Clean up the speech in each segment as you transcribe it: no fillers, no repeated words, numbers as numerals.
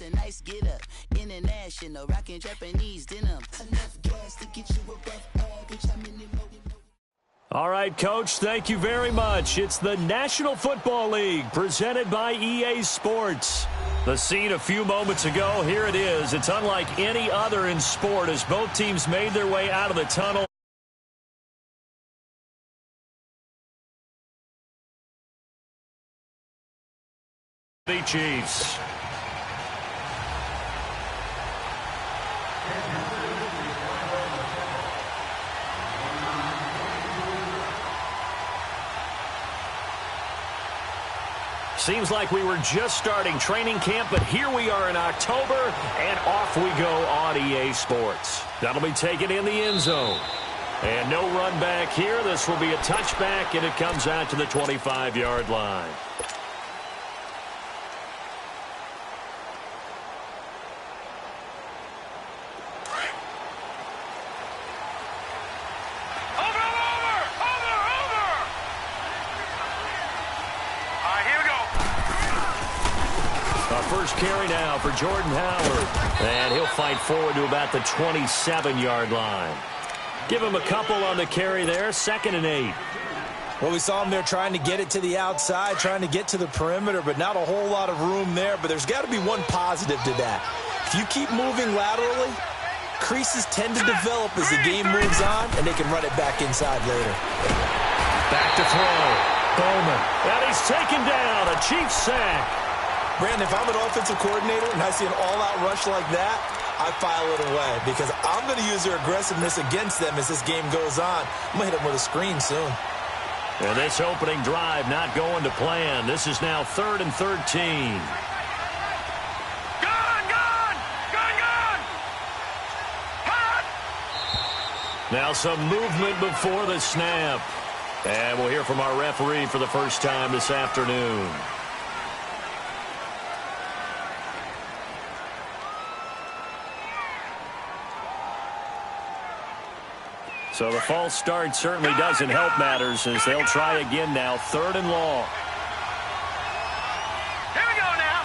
a nice get up. International, rocking Japanese denim. Enough gas to get you above average. I'm in the mode. All right, Coach, thank you very much. It's the National Football League presented by EA Sports. The scene a few moments ago, here it is. It's unlike any other in sport as both teams made their way out of the tunnel. The Chiefs. Seems like we were just starting training camp, but here we are in October, and off we go on EA Sports. That'll be taken in the end zone. And no run back here. This will be a touchback, and it comes out to the 25-yard line. First carry now for Jordan Howard. And he'll fight forward to about the 27-yard line. Give him a couple on the carry there. 2nd and 8. Well, we saw him there trying to get it to the outside, trying to get to the perimeter, but not a whole lot of room there. But there's got to be one positive to that. If you keep moving laterally, creases tend to develop as the game moves on, and they can run it back inside later. Back to throw. Bowman. And he's taken down. A Chiefs sack. Brandon, if I'm an offensive coordinator and I see an all-out rush like that, I file it away because I'm going to use their aggressiveness against them as this game goes on. I'm going to hit them with a screen soon. And this opening drive not going to plan. This is now 3rd and 13. Now some movement before the snap. And we'll hear from our referee for the first time this afternoon. So the false start certainly doesn't help matters as they'll try again now. 3rd and long. Here we go now.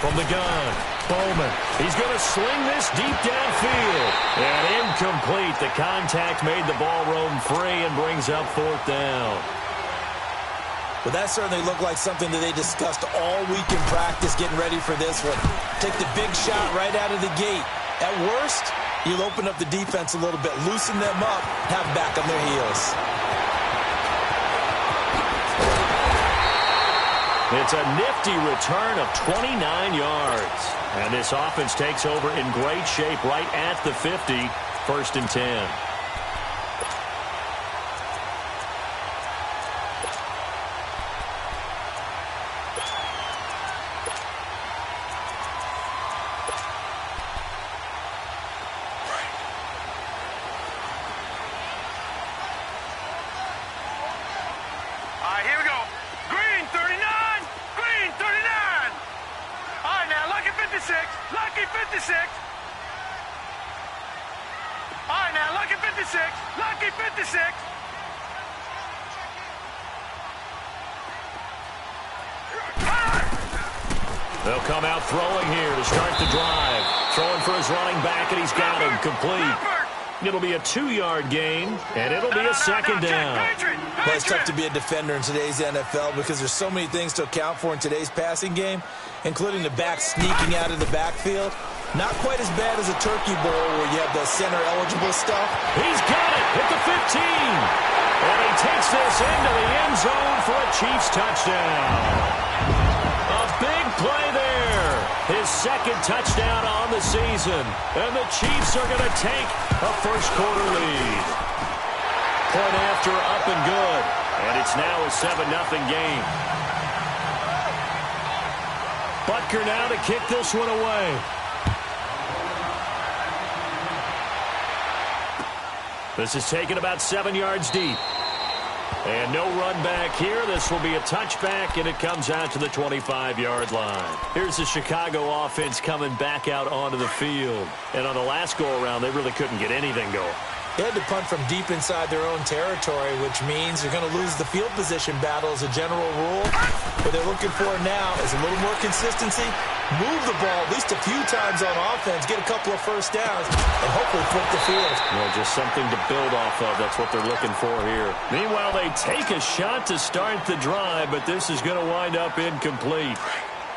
From the gun, Bowman. He's going to sling this deep downfield. And incomplete. The contact made the ball roam free and brings up 4th down. Well, that certainly looked like something that they discussed all week in practice getting ready for this one. Take the big shot right out of the gate. At worst, you'll open up the defense a little bit, loosen them up, have back on their heels. It's a nifty return of 29 yards. And this offense takes over in great shape right at the 50, 1st and 10. Here we go. Green 39. Green 39. All right, now, lucky 56. Lucky 56. All right, now, lucky 56. Lucky 56. They'll come out throwing here to start the drive. Throwing for his running back, and he's got him complete. It'll be a 2-yard gain, and it'll be a 2nd down. Well, it's tough to be a defender in today's NFL because there's so many things to account for in today's passing game, including the back sneaking out of the backfield. Not quite as bad as a turkey bowl where you have the center-eligible stuff. He's got it at the 15. And he takes this into the end zone for a Chiefs touchdown. A big play there. His 2nd touchdown on the season. And the Chiefs are going to take a first-quarter lead. Point after up and good. And it's now a 7-0 game. Butker now to kick this one away. This is taken about 7 yards deep. And no run back here. This will be a touchback, and it comes out to the 25-yard line. Here's the Chicago offense coming back out onto the field. And on the last go-around, they really couldn't get anything going. They had to punt from deep inside their own territory, which means they're going to lose the field position battle as a general rule. What they're looking for now is a little more consistency move the ball at least a few times on offense, get a couple of first downs, and hopefully flip the field. Well, just something to build off of. That's what they're looking for here. Meanwhile, they take a shot to start the drive, but this is going to wind up incomplete.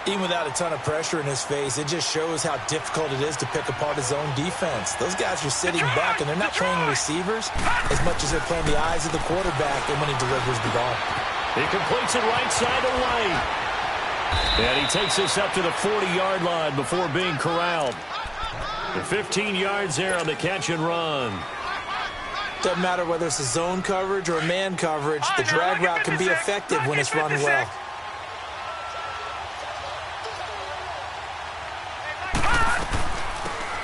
Even without a ton of pressure in his face, it just shows how difficult it is to pick apart his own defense. Those guys are sitting back, and they're not playing receivers as much as they're playing the eyes of the quarterback and when he delivers the ball. He completes it right side to White. And he takes this up to the 40-yard line before being corralled. The 15 yards there on the catch and run. Doesn't matter whether it's a zone coverage or a man coverage, the drag route can be effective when it's run well.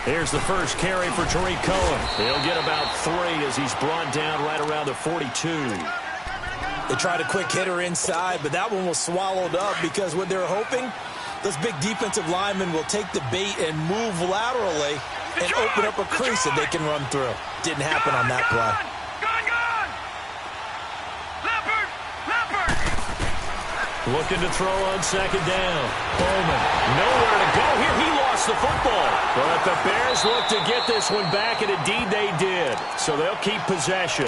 Here's the first carry for Tariq Cohen. He'll get about 3 as he's brought down right around the 42. They tried a quick hitter inside, but that one was swallowed up because what they're hoping, those big defensive linemen will take the bait and move laterally and open up a crease that they can run through. Didn't happen on that play. Looking to throw on second down. Bowman, nowhere to go here. He lost the football. But the Bears look to get this one back, and indeed they did. So they'll keep possession.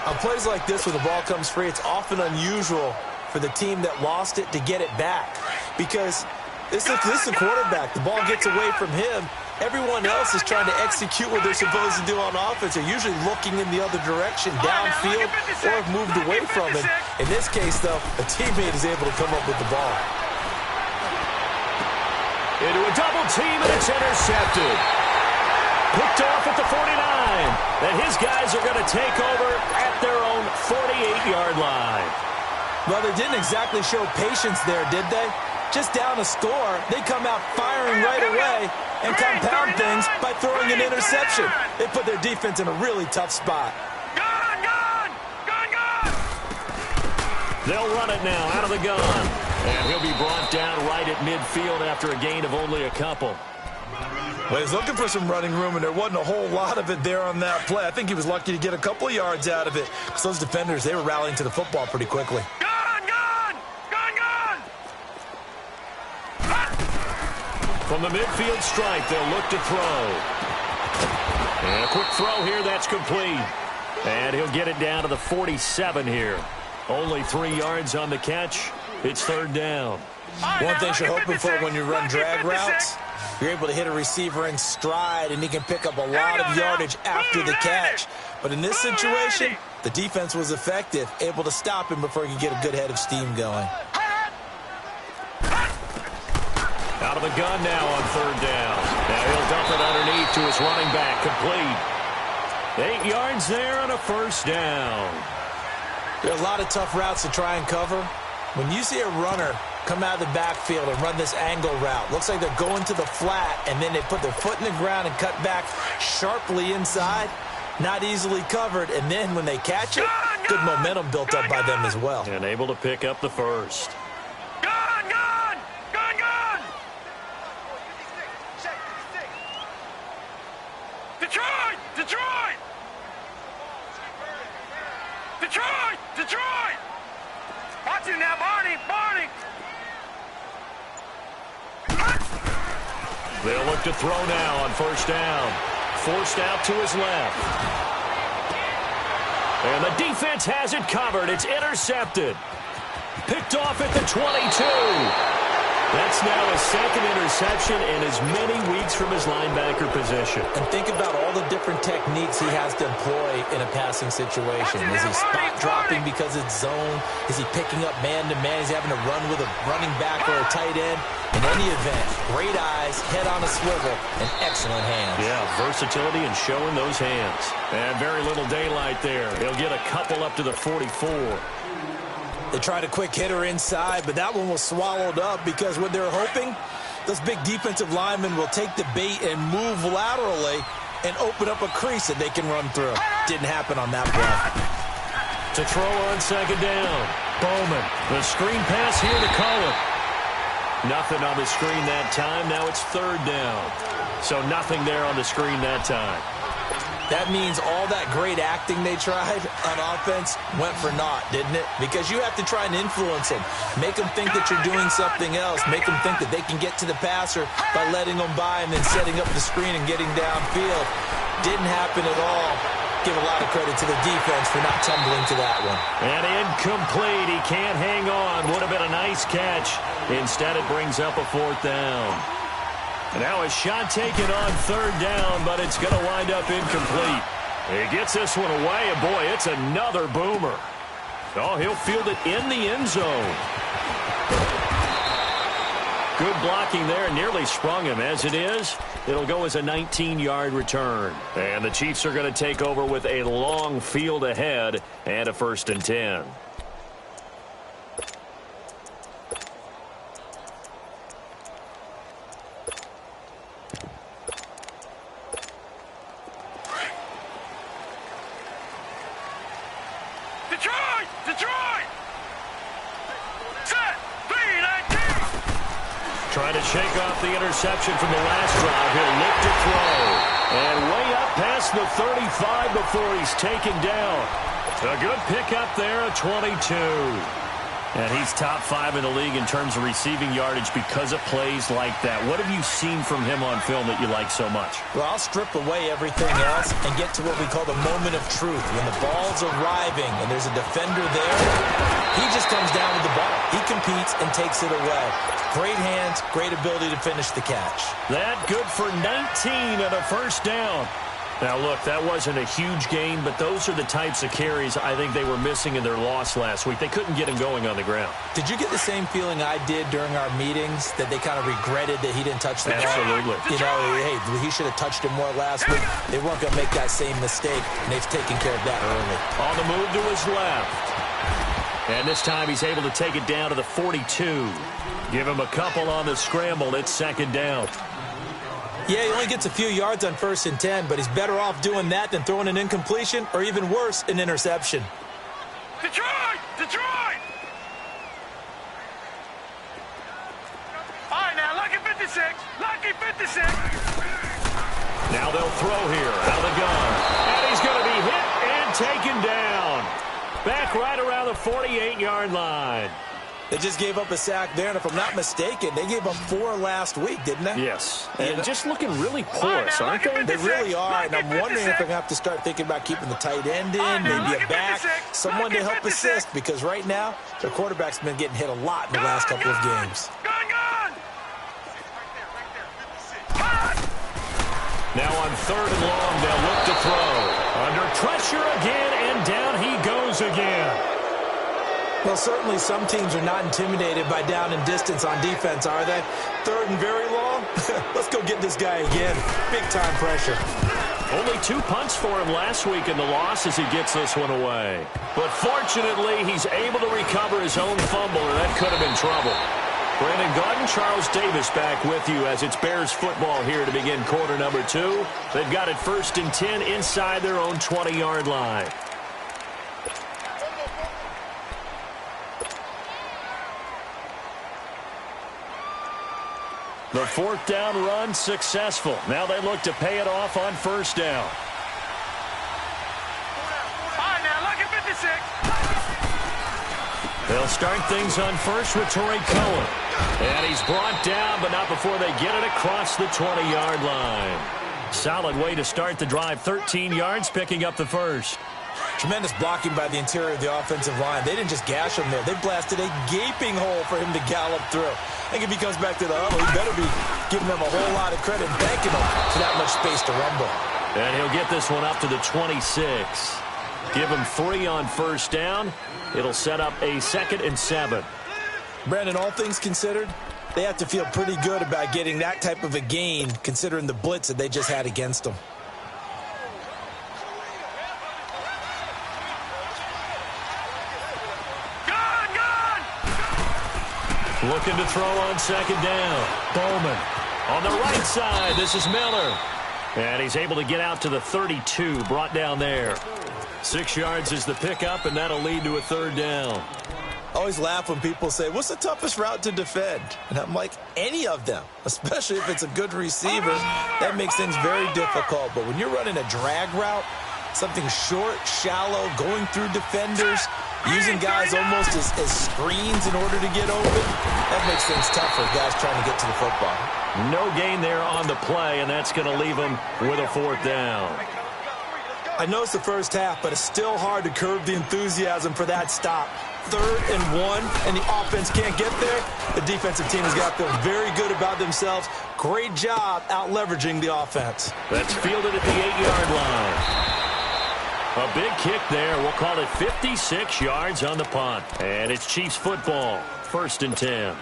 On plays like this where the ball comes free, it's often unusual for the team that lost it to get it back. Because this is a quarterback. The ball gets away from him. Everyone else is trying to execute what they're supposed to do on offense. They're usually looking in the other direction, downfield, or have moved away from it. In this case, though, a teammate is able to come up with the ball. Into a double team, and it's intercepted. Picked off at the 49. And his guys are going to take over at their own 48-yard line. Well, they didn't exactly show patience there, did they? Just down a score, they come out firing right away and compound things by throwing an interception. They put their defense in a really tough spot. They'll run it now out of the gun. And he'll be brought down right at midfield after a gain of only a couple. Well, he's looking for some running room, and there wasn't a whole lot of it there on that play. I think he was lucky to get a couple of yards out of it. Because those defenders, they were rallying to the football pretty quickly. From the midfield stripe, they'll look to throw. And a quick throw here, that's complete. And he'll get it down to the 47 here. Only 3 yards on the catch. It's third down. One thing you're hoping for when you run drag routes, you're able to hit a receiver in stride, and he can pick up a lot of yardage after the catch. But in this situation, the defense was effective, able to stop him before he could get a good head of steam going. Out of the gun now on third down. Now he'll dump it underneath to his running back, complete. 8 yards there on a first down. There are a lot of tough routes to try and cover. When you see a runner come out of the backfield and run this angle route, looks like they're going to the flat, and then they put their foot in the ground and cut back sharply inside. Not easily covered, and then when they catch it, good momentum built up by them as well. And able to pick up the first. Detroit! Watch it now, Barney! They'll look to throw now on first down. Forced out to his left. And the defense has it covered. It's intercepted. Picked off at the 22. That's now his second interception in as many weeks from his linebacker position. And think about all the different techniques he has to employ in a passing situation. Is he spot dropping because it's zone? Is he picking up man-to-man? Is he having to run with a running back or a tight end? In any event, great eyes, head on a swivel, and excellent hands. Yeah, versatility and showing those hands. And very little daylight there. He'll get a couple up to the 44. They tried a quick hitter inside, but that one was swallowed up because what they're hoping, those big defensive linemen will take the bait and move laterally and open up a crease that they can run through. Didn't happen on that play. To throw on second down, Bowman. The screen pass here to Cohen. Nothing on the screen that time. Now it's third down. So nothing there on the screen that time. That means all that great acting they tried on offense went for naught, didn't it? Because you have to try and influence them. Make them think that you're doing something else. Make them think that they can get to the passer by letting them by and then setting up the screen and getting downfield. Didn't happen at all. Give a lot of credit to the defense for not tumbling to that one. And incomplete. He can't hang on. Would have been a nice catch. Instead, it brings up a 4th down. Now a shot taken on 3rd down, but it's going to wind up incomplete. He gets this one away, and boy, it's another boomer. Oh, he'll field it in the end zone. Good blocking there, nearly sprung him. As it is, it'll go as a 19-yard return. And the Chiefs are going to take over with a long field ahead and a 1st and 10. Trying to shake off the interception from the last drive. He'll look to throw. And way up past the 35 before he's taken down. A good pickup there, a 22. And he's top 5 in the league in terms of receiving yardage because of plays like that. What have you seen from him on film that you like so much? Well, I'll strip away everything else and get to what we call the moment of truth. When the ball's arriving and there's a defender there, he just comes down with the ball. He competes and takes it away. Great hands, great ability to finish the catch. That good for 19 and a 1st down. Now, look, that wasn't a huge gain, but those are the types of carries I think they were missing in their loss last week. They couldn't get him going on the ground. Did you get the same feeling I did during our meetings, that they kind of regretted that he didn't touch the ball? Absolutely. You know, hey, he should have touched it more last week. They weren't going to make that same mistake, and they've taken care of that early. On the move to his left. And this time he's able to take it down to the 42. Give him a couple on the scramble. It's 2nd down. Yeah, he only gets a few yards on 1st and 10, but he's better off doing that than throwing an incompletion or even worse, an interception. Detroit! Detroit! All right, now, lucky 56. Lucky 56. Now they'll throw here out of the gun. And he's going to be hit and taken down. Back right around the 48-yard line. They just gave up a sack there, and if I'm not mistaken, they gave up 4 last week, didn't they? Yes. And just looking really porous, aren't they? They really are, and I'm wondering if they're going to have to start thinking about keeping the tight end in, maybe a back, someone to help assist, because right now, their quarterback's been getting hit a lot in the last couple of games. Now on 3rd and long, they'll look to throw. Under pressure again, and down he goes again. Well, certainly some teams are not intimidated by down and distance on defense, are they? 3rd and very long? Let's go get this guy again. Big-time pressure. Only 2 punts for him last week in the loss as he gets this one away. But fortunately, he's able to recover his own fumble, or that could have been trouble. Brandon Gaudin, Charles Davis back with you as it's Bears football here to begin quarter number 2. They've got it 1st and 10 inside their own 20-yard line. The 4th down run successful. Now they look to pay it off on 1st down. All right, now, lucky 56. They'll start things on 1st with Torrey Cohen. And he's brought down, but not before they get it across the 20-yard line. Solid way to start the drive. 13 yards, picking up the 1st. Tremendous blocking by the interior of the offensive line. They didn't just gash him there. They blasted a gaping hole for him to gallop through. I think if he comes back to the huddle, he better be giving them a whole lot of credit and thanking them for that much space to rumble. And he'll get this one up to the 26. Give him 3 on 1st down. It'll set up a 2nd and 7. Brandon, all things considered, they have to feel pretty good about getting that type of a gain considering the blitz that they just had against them. Looking to throw on 2nd down. Bowman on the right side. This is Miller. And he's able to get out to the 32. Brought down there. 6 yards is the pickup, and that'll lead to a 3rd down. always laugh when people say, what's the toughest route to defend? And I'm like, any of them, especially if it's a good receiver. That makes things very difficult. But when you're running a drag route, something short, shallow, going through defenders, using guys almost as screens in order to get open, that makes things tough for guys trying to get to the football. No gain there on the play, and that's going to leave them with a 4th down. I know it's the first half, but it's still hard to curb the enthusiasm for that stop. 3rd and 1, and the offense can't get there. The defensive team has got to feel very good about themselves. Great job out-leveraging the offense. That's fielded at the 8-yard line. A big kick there. We'll call it 56 yards on the punt. And it's Chiefs football, 1st and 10.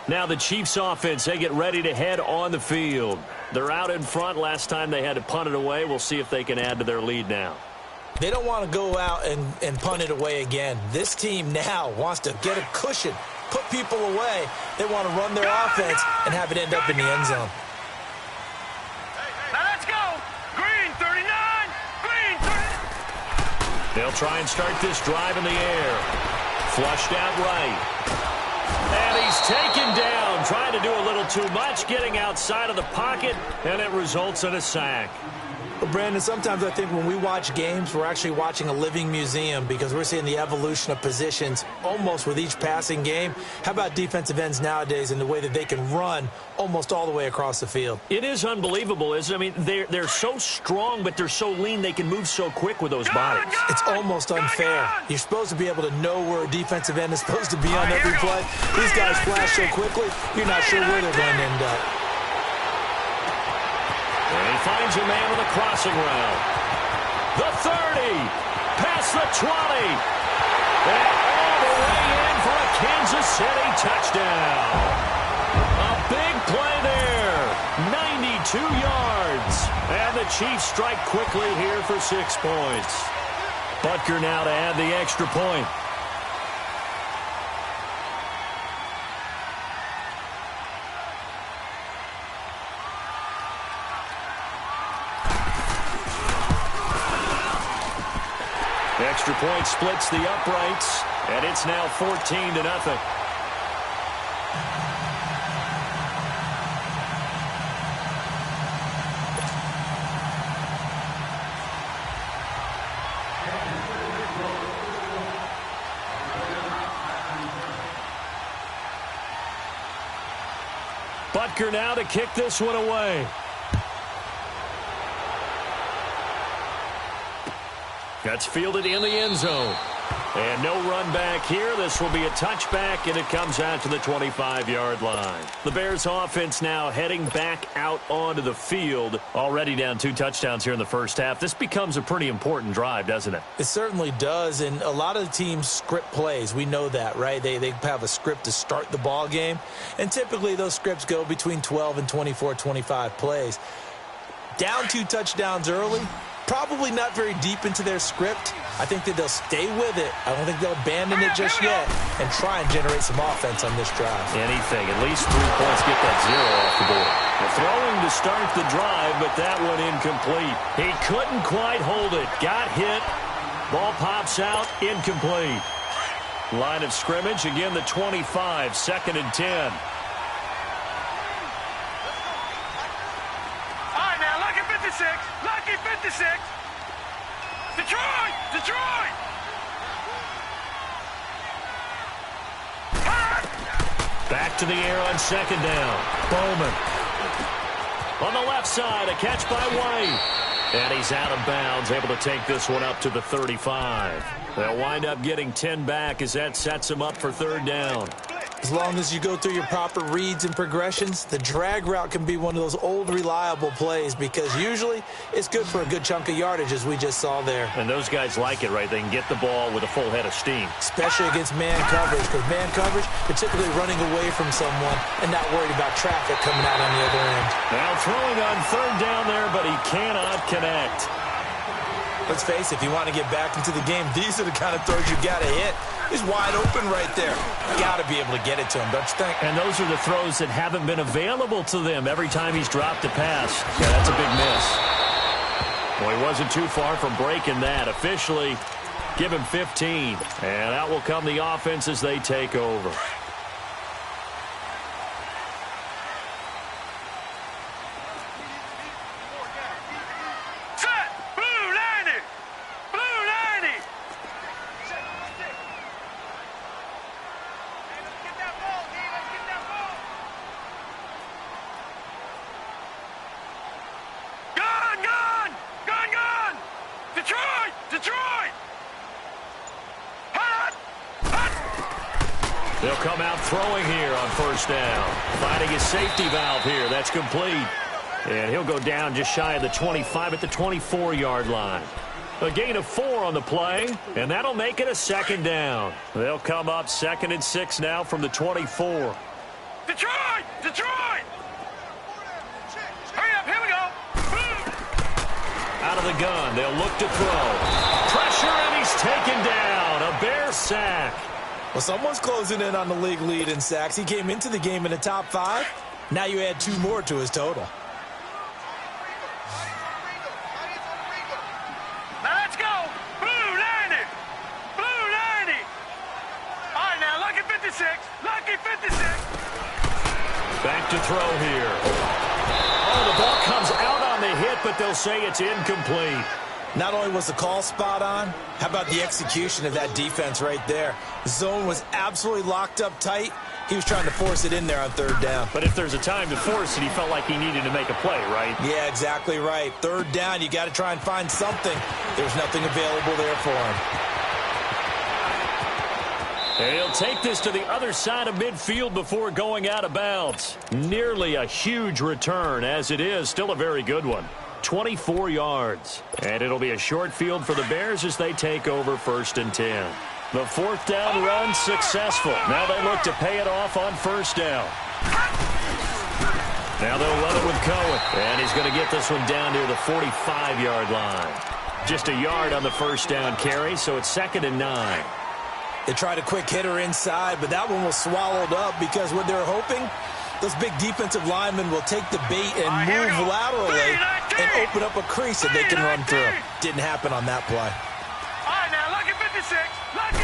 Now the Chiefs offense, they get ready to head on the field. They're out in front. Last time they had to punt it away. We'll see if they can add to their lead now. They don't want to go out and punt it away again. This team now wants to get a cushion, put people away. They want to run their offense and have it end up in the end zone. Now let's go. Green 39. Green 30. They'll try and start this drive in the air. Flushed out right. And he's taken down, trying to do a little too much, getting outside of the pocket, and it results in a sack. Well, Brandon, sometimes I think when we watch games, we're actually watching a living museum because we're seeing the evolution of positions almost with each passing game. How about defensive ends nowadays and the way that they can run almost all the way across the field? It is unbelievable, isn't it? I mean, they're so strong, but they're so lean, they can move so quick with those bodies. It's almost unfair. You're supposed to be able to know where a defensive end is supposed to be on every play. These guys flash so quickly, you're not sure where they're going to end up. And he finds a man with a crossing route. The 30, past the 20, and all the way in for a Kansas City touchdown. A big play there, 92 yards. And the Chiefs strike quickly here for 6 points. Butker now to add the extra point. Extra point splits the uprights, and it's now 14-0. Butker now to kick this one away. That's fielded in the end zone. And no run back here. This will be a touchback, and it comes out to the 25-yard line. The Bears offense now heading back out onto the field. Already down 2 touchdowns here in the first half. This becomes a pretty important drive, doesn't it? It certainly does, and a lot of the teams script plays. We know that, right? They have a script to start the ball game, and typically those scripts go between 12 and 24, 25 plays. Down 2 touchdowns early, probably not very deep into their script. I think that they'll stay with it. I don't think they'll abandon it just yet and try and generate some offense on this drive. Anything. At least 3 points, get that 0 off the board. The throwing to start the drive, but that one incomplete. He couldn't quite hold it. Got hit. Ball pops out. Incomplete. Line of scrimmage. Again, the 25. 2nd and 10. All right, now, lucky 56. Lucky 56. Detroit! Detroit! Back to the air on 2nd down. Bowman. On the left side, a catch by White. And he's out of bounds, able to take this one up to the 35. They'll wind up getting 10 back as that sets him up for 3rd down. As long as you go through your proper reads and progressions, the drag route can be one of those old, reliable plays because usually it's good for a good chunk of yardage, as we just saw there. And those guys like it, right? They can get the ball with a full head of steam. Especially against man coverage, because man coverage, they're typically running away from someone and not worried about traffic coming out on the other end. Now throwing on 3rd down there, but he cannot connect. Let's face it, if you want to get back into the game, these are the kind of throws you got to hit. He's wide open right there. Got to be able to get it to him, don't you think? And those are the throws that haven't been available to them every time he's dropped a pass. Yeah, that's a big miss. Well, he wasn't too far from breaking that. Officially, Give him 15. And out will come the offense as they take over. They'll come out throwing here on first down. Finding his safety valve here. That's complete. And he'll go down just shy of the 25 at the 24-yard line. A gain of 4 on the play, and that'll make it a second down. They'll come up 2nd and 6 now from the 24. Detroit! Detroit! Hurry up, here we go! Out of the gun, they'll look to throw. Pressure, and he's taken down. A Bear sack. Well, someone's closing in on the league lead in sacks. He came into the game in the top 5. Now you add 2 more to his total. Now let's go! Blue 90! Blue 90! All right, now, lucky 56! Lucky 56! Back to throw here. Oh, the ball comes out on the hit, but they'll say it's incomplete. Not only was the call spot on, how about the execution of that defense right there? The zone was absolutely locked up tight. He was trying to force it in there on 3rd down. But if there's a time to force it, he felt like he needed to make a play, right? Yeah, exactly right. 3rd down, you got to try and find something. There's nothing available there for him. And he'll take this to the other side of midfield before going out of bounds. Nearly a huge return, as it is. Still a very good one. 24 yards. And it'll be a short field for the Bears as they take over 1st and 10. The 4th down run successful. Now they look to pay it off on 1st down. Now they'll run it with Cohen. And he's going to get this one down near the 45-yard line. Just a yard on the 1st down carry, so it's 2nd and 9. They tried a quick hitter inside, but that one was swallowed up because what they're hoping, those big defensive linemen will take the bait and move laterally and open up a crease that they can run through. Didn't happen on that play. All right, now, lucky 56. Lucky.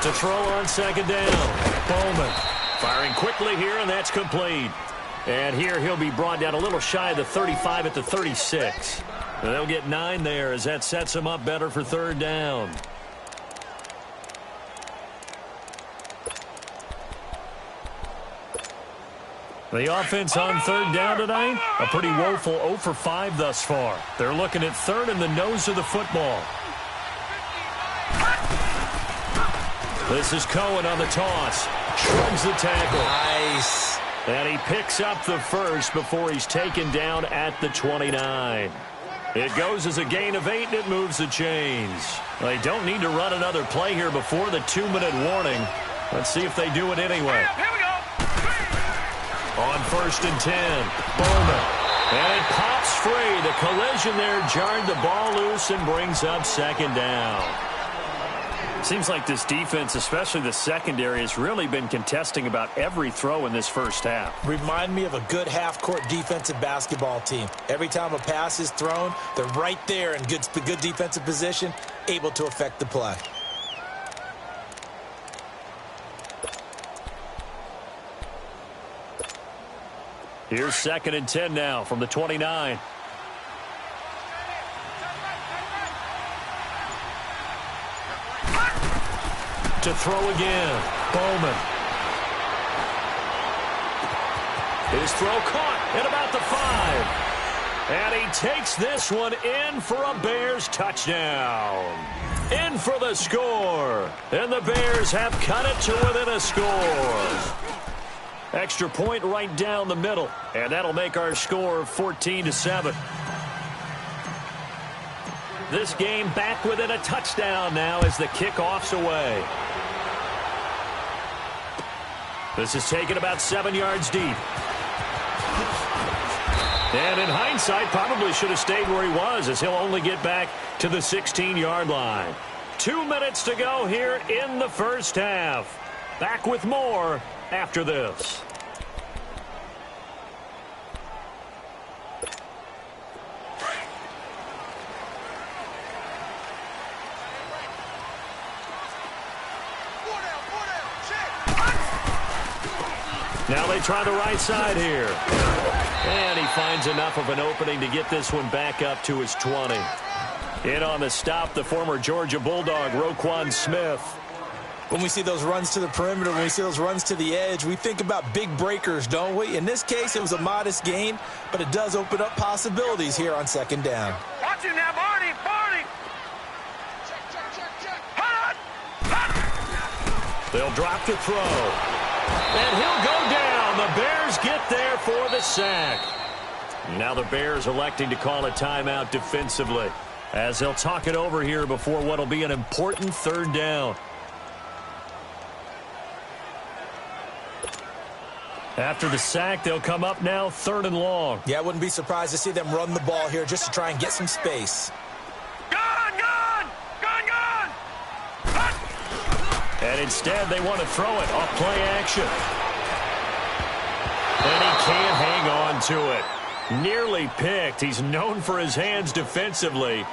To throw on 2nd down. Bowman firing quickly here, and that's complete. And here he'll be brought down a little shy of the 35 at the 36. They'll get 9 there as that sets him up better for 3rd down. The offense on 3rd down tonight, a pretty woeful 0 for 5 thus far. They're looking at 3rd in the nose of the football. This is Cohen on the toss. Shrugs the tackle. Nice. And he picks up the 1st before he's taken down at the 29. It goes as a gain of 8, and it moves the chains. They don't need to run another play here before the 2-minute warning. Let's see if they do it anyway. On 1st and 10, Bowman. And it pops free. The collision there jarred the ball loose and brings up 2nd down. Seems like this defense, especially the secondary, has really been contesting about every throw in this 1st half. Remind me of a good half-court defensive basketball team. Every time a pass is thrown, they're right there in good defensive position, able to affect the play. Here's 2nd and 10 now from the 29. To throw again, Bowman. His throw caught at about the 5. And he takes this one in for a Bears touchdown. In for the score. And the Bears have cut it to within a score. Extra point right down the middle. And that'll make our score 14-7. This game back within a touchdown now as the kickoff's away. This is taken about 7 yards deep. And in hindsight, probably should have stayed where he was as he'll only get back to the 16-yard line. 2 minutes to go here in the 1st half. Back with more after this. Now they try the right side here. And he finds enough of an opening to get this one back up to his 20. In on the stop, the former Georgia Bulldog, Roquan Smith. When we see those runs to the perimeter, when we see those runs to the edge, we think about big breakers, don't we? In this case, it was a modest gain, but it does open up possibilities here on second down. Watch him now, Barney! Barney! Hot! Hot! They'll drop to throw. And he'll go down. The Bears get there for the sack. Now the Bears electing to call a timeout defensively, as they'll talk it over here before what will be an important third down. After the sack, they'll come up now 3rd and long. Yeah, I wouldn't be surprised to see them run the ball here just to try and get some space. Gone! Gone! Gone! Gone! Hot! And instead, they want to throw it off play action. And he can't hang on to it. Nearly picked. He's known for his hands defensively,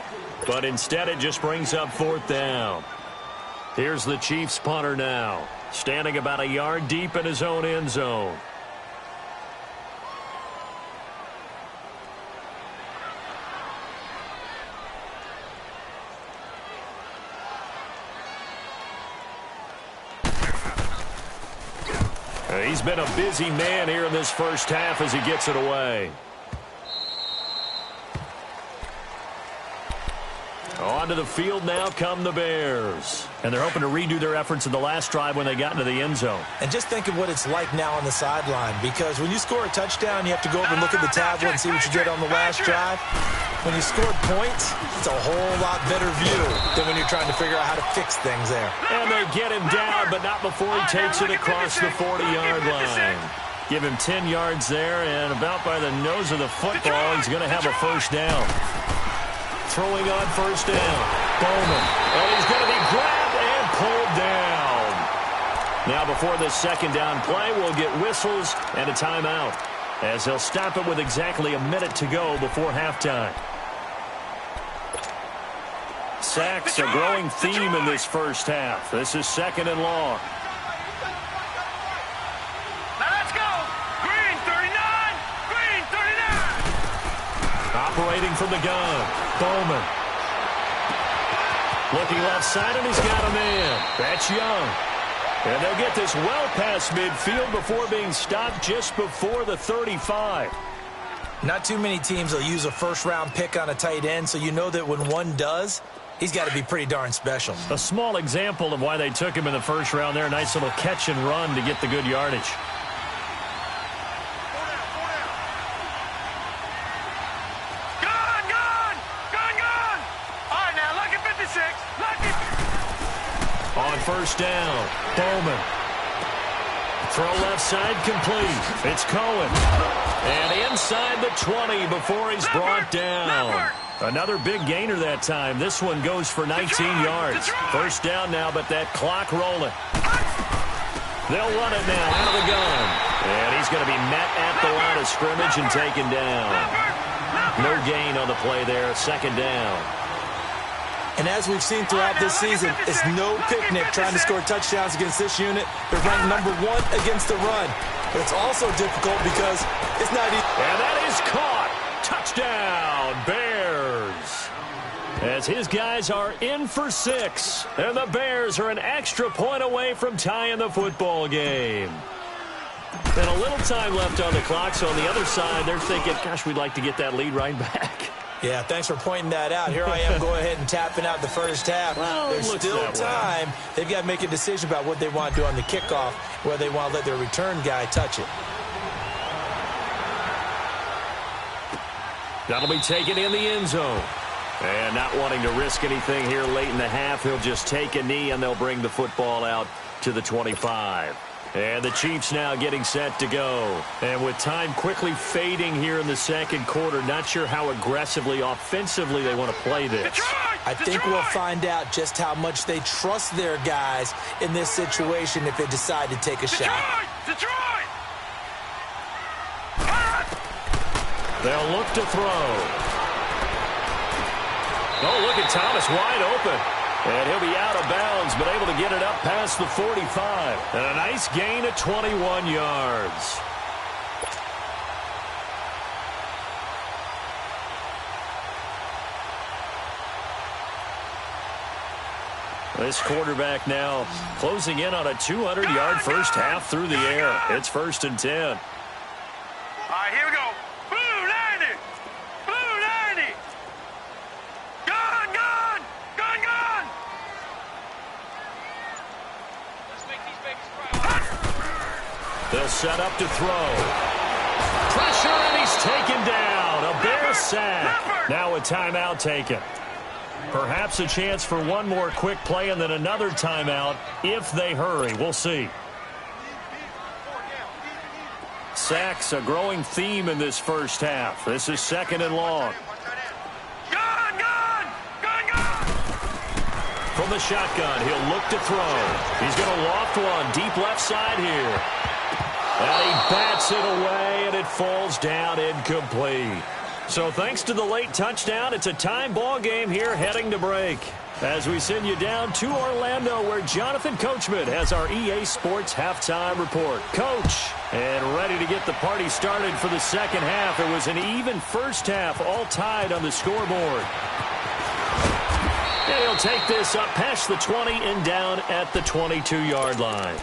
but instead it just brings up 4th down. Here's the Chiefs punter now, standing about a yard deep in his own end zone. He's been a busy man here in this first half as he gets it away. Onto the field now come the Bears. And they're hoping to redo their efforts in the last drive when they got into the end zone. And just think of what it's like now on the sideline, because when you score a touchdown, you have to go over and look at the tablet and see what you did on the last drive. When you scored points, it's a whole lot better view than when you're trying to figure out how to fix things there. And they get him down, but not before he takes it across the 40-yard line. Give him 10 yards there, and about by the nose of the football, he's going to have a first down. Throwing on first down, Bowman. And he's going to be grabbed and pulled down. Now before this second down play, we'll get whistles and a timeout, as they'll stop it with exactly a minute to go before halftime. Sacks, a growing theme in this first half. This is 2nd and long. Now let's go! Green 39! Green 39! Operating from the gun, Bowman. Looking left side, and he's got a man. That's Young. And they'll get this well past midfield before being stopped just before the 35. Not too many teams will use a first-round pick on a tight end, so you know that when one does, he's got to be pretty darn special. A small example of why they took him in the first round there. Nice little catch and run to get the good yardage. Gone! Gone! Gone! Gone! All right, now, lucky 56. Lucky. On first down, Bowman. Throw left side complete. It's Cohen. And inside the 20 before he's brought down. Another big gainer that time. This one goes for 19 yards. First down now, but that clock rolling. They'll run it now out of the gun. And he's going to be met at the line of scrimmage and taken down. No gain on the play there. Second down. And as we've seen throughout this season, it's no picnic trying to score touchdowns against this unit. They're ranked #1 against the run. But it's also difficult because it's not easy. And that is caught. Touchdown, Bears. As his guys are in for 6. And the Bears are an extra point away from tying the football game. And a little time left on the clock, so on the other side, they're thinking, gosh, we'd like to get that lead right back. Yeah, thanks for pointing that out. Here I am going ahead and tapping out the first half. Well, there's still time. They've got to make a decision about what they want to do on the kickoff, whether they want to let their return guy touch it. That'll be taken in the end zone. And not wanting to risk anything here late in the half, he'll just take a knee, and they'll bring the football out to the 25. And the Chiefs now getting set to go. And with time quickly fading here in the second quarter, not sure how aggressively, offensively they want to play this. I think we'll find out just how much they trust their guys in this situation if they decide to take a shot. Detroit! They'll look to throw. Oh, look at Thomas wide open. And he'll be out of bounds, but able to get it up past the 45. And a nice gain of 21 yards. This quarterback now closing in on a 200-yard first half through the air. It's 1st and 10. All right, here we go. Blue 90. Blue 90. Gun, gun. Gun, gun. Let's make these babies cry. They'll set up to throw. Pressure, and he's taken down. A Bear sack. Now a timeout taken. Perhaps a chance for one more quick play and then another timeout if they hurry. We'll see. Sacks, a growing theme in this first half. This is 2nd and long. Gun, gun. Gun, gun. From the shotgun, he'll look to throw. He's going to loft one deep left side here. And he bats it away, and it falls down incomplete. So thanks to the late touchdown, it's a time ball game here heading to break. As we send you down to Orlando, where Jonathan Coachman has our EA Sports halftime report. Coach, and ready to get the party started for the second half. It was an even first half, all tied on the scoreboard. And he'll take this up past the 20 and down at the 22-yard line.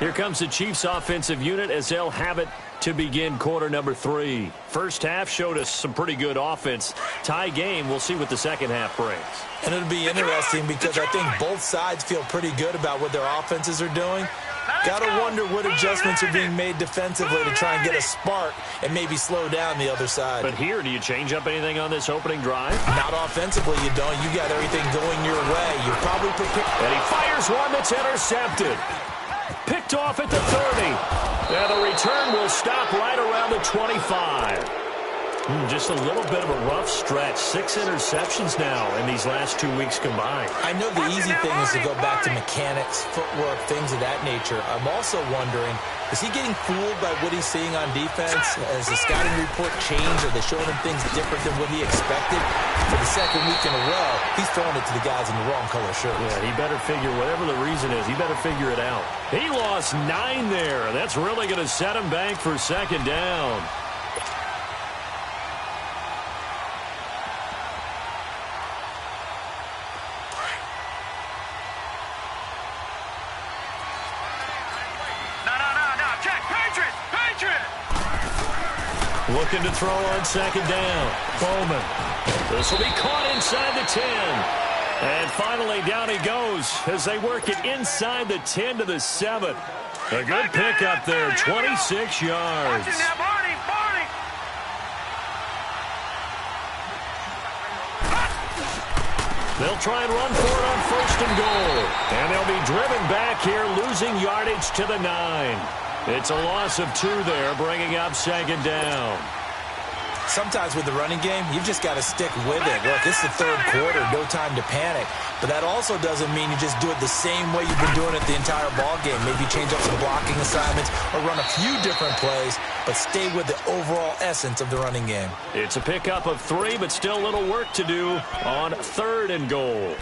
Here comes the Chiefs offensive unit as they'll have it to begin quarter number 3. First half showed us some pretty good offense. Tie game, we'll see what the second half brings. And it'll be interesting because I think both sides feel pretty good about what their offenses are doing. Got to wonder what adjustments are being made defensively to try and get a spark and maybe slow down the other side. But here, do you change up anything on this opening drive? Not offensively, you don't. You got everything going your way. You're probably prepared. And he fires one that's intercepted. Picked off at the 30. And the return will stop right around the 25. Just a little bit of a rough stretch. 6 interceptions now in these last 2 weeks combined. I know the easy thing is to go back to mechanics, footwork, things of that nature. I'm also wondering, is he getting fooled by what he's seeing on defense? Has the scouting report changed? Are they showing him things different than what he expected? For the second week in a row, he's throwing it to the guys in the wrong color shirts. Yeah, he better figure, whatever the reason is, he better figure it out. He lost 9 there. That's really going to set him back for second down. Looking to throw on second down. Bowman. This will be caught inside the 10. And finally down he goes as they work it inside the 10 to the 7. A good pickup there, 26 yards. They'll try and run for it on 1st and goal. And they'll be driven back here, losing yardage to the 9. It's a loss of 2 there, bringing up second down. Sometimes with the running game, you've just got to stick with it. Look, this is the third quarter, no time to panic. But that also doesn't mean you just do it the same way you've been doing it the entire ball game. Maybe change up some blocking assignments or run a few different plays, but stay with the overall essence of the running game. It's a pickup of 3, but still a little work to do on 3rd and goal.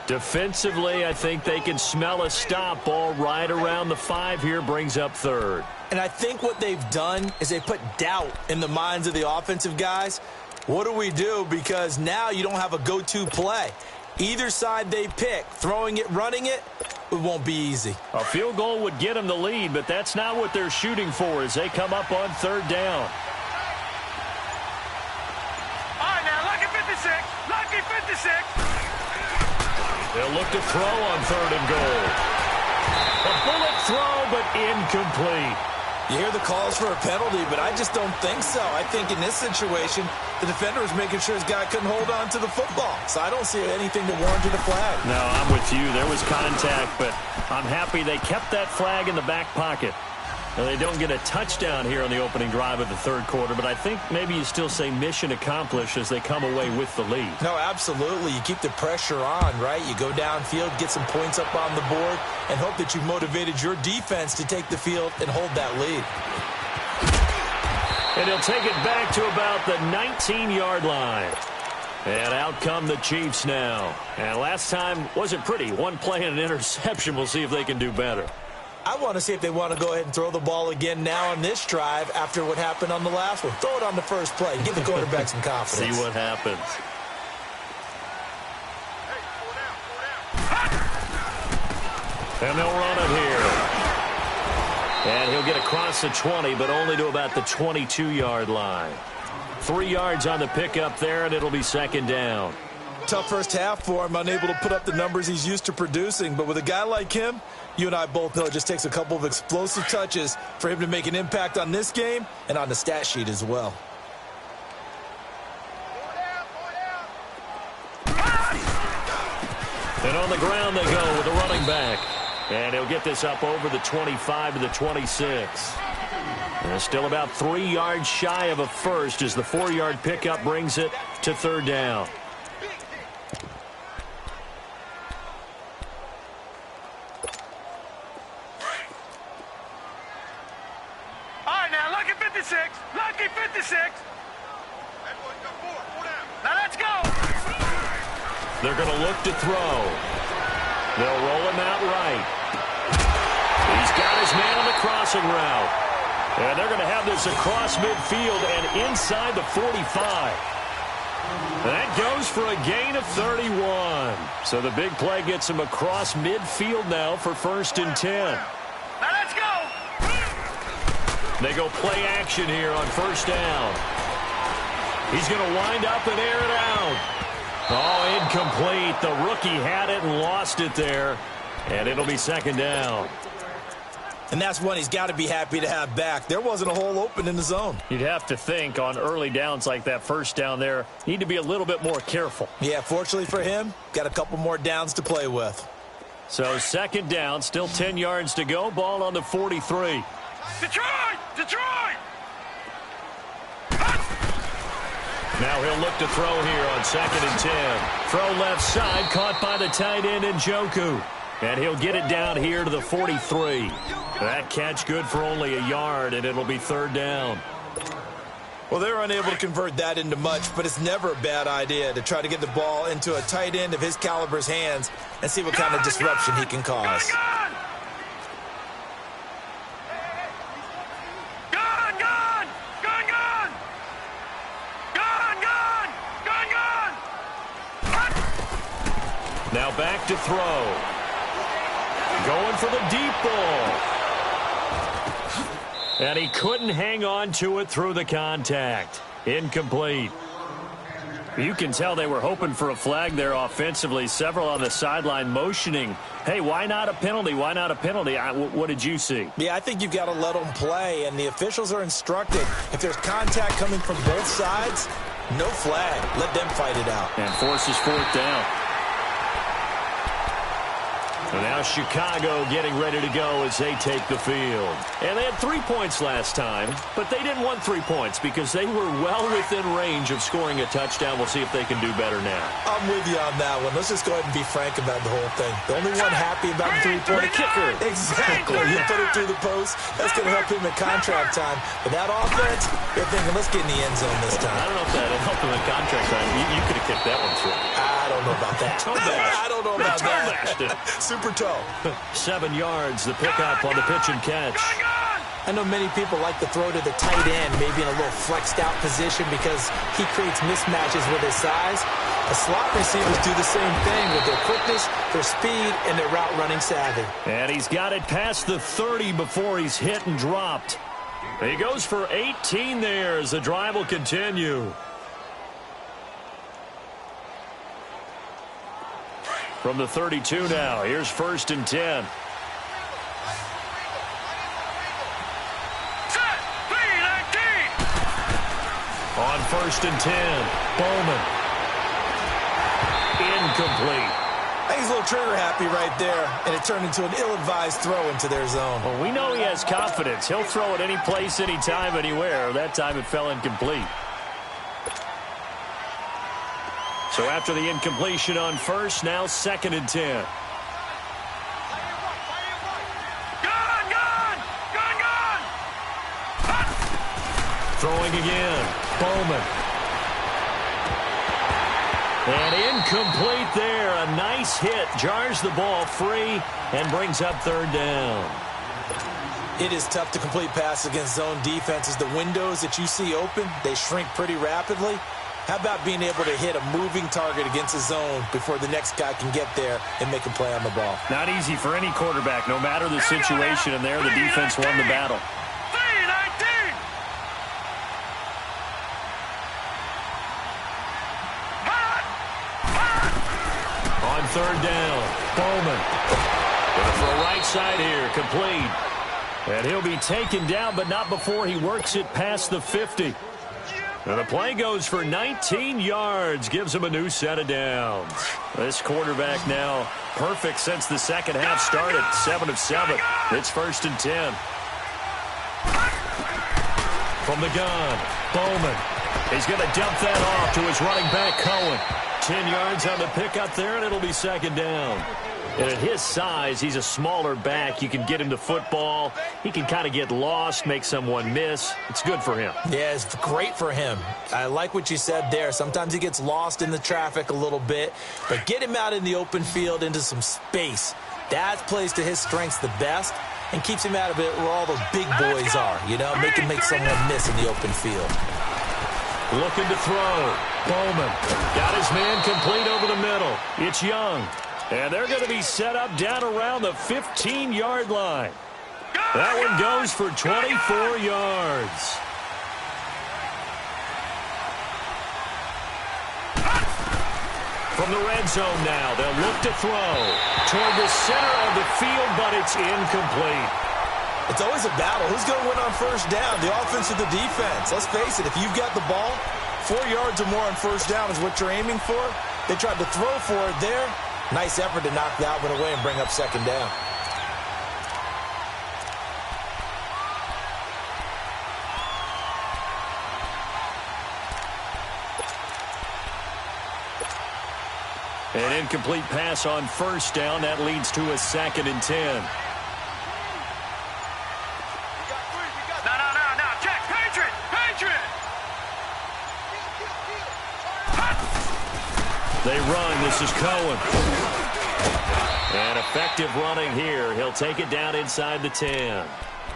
Defensively, I think they can smell a stop ball right around the 5 here, brings up 3rd. And I think what they've done is they put doubt in the minds of the offensive guys. What do we do? Because now you don't have a go-to play. Either side they pick, throwing it, running it, it won't be easy. A field goal would get them the lead, but that's not what they're shooting for as they come up on 3rd down. All right, now, lucky 56. Lucky 56. They'll look to throw on 3rd and goal. A bullet throw, but incomplete. You hear the calls for a penalty, but I just don't think so. I think in this situation, the defender was making sure his guy couldn't hold on to the football. So I don't see anything to warrant the flag. No, I'm with you. There was contact, but I'm happy they kept that flag in the back pocket. Now, they don't get a touchdown here on the opening drive of the 3rd quarter, but I think maybe you still say mission accomplished as they come away with the lead. No, absolutely. You keep the pressure on, right? You go downfield, get some points up on the board, and hope that you motivated your defense to take the field and hold that lead. And he'll take it back to about the 19-yard line. And out come the Chiefs now. And last time wasn't pretty. One play and an interception. We'll see if they can do better. I want to see if they want to go ahead and throw the ball again now on this drive after what happened on the last one. Throw it on the first play. Give the quarterback some confidence. See what happens. And they'll run it here. And he'll get across the 20, but only to about the 22-yard line. 3 yards on the pickup there, and it'll be second down. Tough first half for him, unable to put up the numbers he's used to producing. But with a guy like him, you and I both know it just takes a couple of explosive touches for him to make an impact on this game and on the stat sheet as well. And on the ground they go with the running back. And he'll get this up over the 25 to the 26. And still about 3 yards shy of a first as the 4-yard pickup brings it to third down. All right, now, lucky 56. Lucky 56. Now, let's go. They're going to look to throw. They'll roll him out right. He's got his man on the crossing route. And they're going to have this across midfield and inside the 45. That goes for a gain of 31. So the big play gets him across midfield now for 1st and 10. Now, let's go. They go play action here on 1st down. He's going to wind up and air it out. Oh, incomplete. The rookie had it and lost it there. And it'll be 2nd down. And that's one he's got to be happy to have back. There wasn't a hole open in the zone. You'd have to think on early downs like that 1st down there, need to be a little bit more careful. Yeah, fortunately for him, got a couple more downs to play with. So 2nd down, still 10 yards to go. Ball on the 43. Detroit! Detroit! Now he'll look to throw here on 2nd and 10. Throw left side, caught by the tight end Njoku. And he'll get it down here to the 43. That catch good for only a yard, and it'll be 3rd down. Well, they're unable to convert that into much, but it's never a bad idea to try to get the ball into a tight end of his caliber's hands and see what kind of disruption he can cause. Now back to throw. Going for the deep ball. And he couldn't hang on to it through the contact. Incomplete. You can tell they were hoping for a flag there offensively. Several on the sideline motioning. Hey, why not a penalty? Why not a penalty? What did you see? Yeah, I think you've got to let them play, and the officials are instructed. If there's contact coming from both sides, no flag. Let them fight it out. And forces 4th down. And now Chicago getting ready to go as they take the field. And they had 3 points last time, but they didn't want 3 points because they were well within range of scoring a touchdown. We'll see if they can do better now. I'm with you on that one. Let's just go ahead and be frank about the whole thing. The only one happy about the 3-point kicker. Exactly. You put it through the post. That's going to help him at contract time. But that offense, they're thinking, let's get in the end zone this time. I don't know if that helped him at contract time. You could have kicked that one through. I don't know about that. I don't know about that. Super toe. 7 yards, the pickup on the pitch and catch. I know many people like to throw to the tight end, maybe in a little flexed out position because he creates mismatches with his size. The slot receivers do the same thing with their quickness, their speed, and their route running savvy. And he's got it past the 30 before he's hit and dropped. He goes for 18 there as the drive will continue. From the 32 now, here's 1st and 10. On 1st and 10, Bowman. Incomplete. He's a little trigger happy right there, and it turned into an ill-advised throw into their zone. Well, we know he has confidence. He'll throw it any place, anytime, anywhere. That time it fell incomplete. So after the incompletion on 1st, now 2nd and 10. Throwing again. Bowman. And incomplete there. A nice hit. Jars the ball free and brings up third down. It is tough to complete passes against zone defenses. The windows that you see open, they shrink pretty rapidly. How about being able to hit a moving target against a zone before the next guy can get there and make a play on the ball? Not easy for any quarterback, no matter the situation. And there, the defense won the battle. 3-19. On third down, Bowman. Going for a right side here, complete. And he'll be taken down, but not before he works it past the 50. And the play goes for 19 yards, gives him a new set of downs. This quarterback now perfect since the second half started, 7 of 7. It's 1st and 10. From the gun, Bowman. He's going to dump that off to his running back, Cohen. 10 yards on the pickup there, and it'll be 2nd down. And at his size, he's a smaller back. You can get him to football. He can kind of get lost, make someone miss. It's good for him. Yeah, it's great for him. I like what you said there. Sometimes he gets lost in the traffic a little bit, but get him out in the open field into some space. That plays to his strengths the best and keeps him out of it where all those big boys are, you know, make him make someone miss in the open field. Looking to throw. Bowman got his man complete over the middle. It's Young. And they're going to be set up down around the 15-yard line. That one goes for 24 yards. From the red zone now, they'll look to throw toward the center of the field, but it's incomplete. It's always a battle. Who's going to win on 1st down, the offense or the defense? Let's face it, if you've got the ball, 4 yards or more on 1st down is what you're aiming for. They tried to throw for it there. Nice effort to knock that one away and bring up 2nd down. An incomplete pass on 1st down. That leads to a 2nd and 10. No. Check. Patriot. They run. This is Cohen. And effective running here. He'll take it down inside the 10.